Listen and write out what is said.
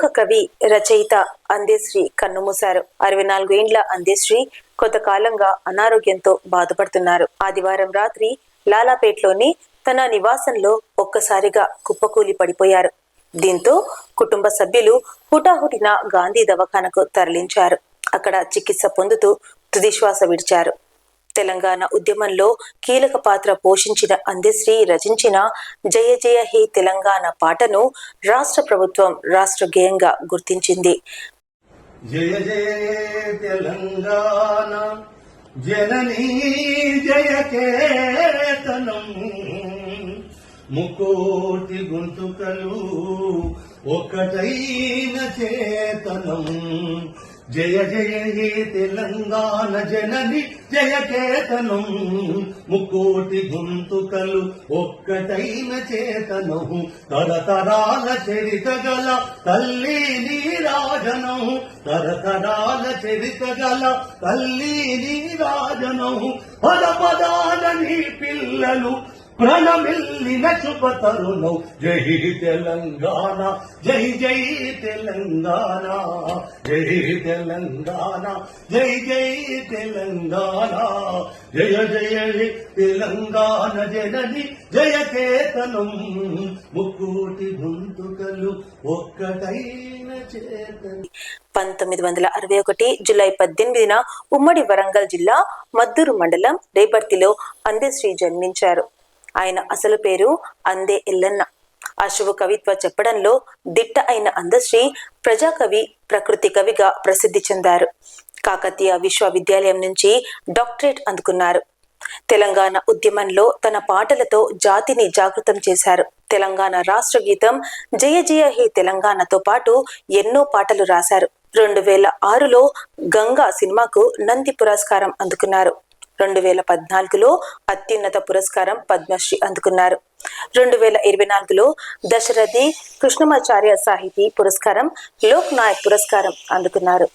ప్రముఖ కవి రచయిత అందెశ్రీ కన్నుమూశారు. 64 ఏండ్ల అందెశ్రీ కొంతకాలంగా అనారోగ్యంతో బాధపడుతున్నారు. ఆదివారం రాత్రి లాలాపేట్లోని తన నివాసంలో ఒక్కసారిగా కుప్పకూలి పడిపోయారు. దీంతో కుటుంబ సభ్యులు హుటాహుటిన గాంధీ దవాఖానకు తరలించారు. అక్కడ చికిత్స పొందుతూ తుదిశ్వాస విడిచారు. తెలంగాణ ఉద్యమంలో కీలక పాత్ర పోషించిన అందెశ్రీ రచించిన జయ జయ హే తెలంగాణ పాటను రాష్ట్ర ప్రభుత్వం రాష్ట్ర గేయంగా గుర్తించింది. జయ జయ తెలంగాణ జననీ జయ కేతనం ముకోటి గొంతుకలు ఒకటైన చేతనం. జయ జయ హే తెలంగాణ జనని జయ కేతనం ముకోటి గొంతుకలు ఒక్కటైన చేతనం. తరతరాల చరిత గల తల్లి నీరాజనం, తరతరాల చరిత గల తల్లి నీరాజనం. పద పదాల నీ పిల్లలు ప్రణమిల్లిన శుభతరుణం. జై తెలంగాణ జై జై తెలంగాణ, జై తెలంగాణ జై జై తెలంగాణ. జయ జయ తెలంగాణ జనని జయ కేతనం ముక్కోటి గొంతుకలు ఒక్కటైన చేతనం. 1961 జూలై 18న ఉమ్మడి వరంగల్ జిల్లా మద్దూరు మండలం రేపర్తిలో అందెశ్రీ జన్మించారు. ఆయన అసలు పేరు అందే ఎల్లన్న. అశుభ కవిత్వ చెప్పడంలో దిట్ట అయిన అందెశ్రీ ప్రజాకవి, ప్రకృతి కవిగా ప్రసిద్ధి చెందారు. కాకతీయ విశ్వవిద్యాలయం నుంచి డాక్టరేట్ అందుకున్నారు. తెలంగాణ ఉద్యమంలో తన పాటలతో జాతిని జాగృతం చేశారు. తెలంగాణ రాష్ట్ర గీతం జయ జయ హే తెలంగాణతో పాటు ఎన్నో పాటలు రాశారు. 2006లో గంగా సినిమాకు నంది పురస్కారం అందుకున్నారు. 2014లో అత్యున్నత పురస్కారం పద్మశ్రీ అందుకున్నారు. 2024లో దశరథి కృష్ణమాచార్య సాహితీ పురస్కారం, లోక్ నాయక్ పురస్కారం అందుకున్నారు.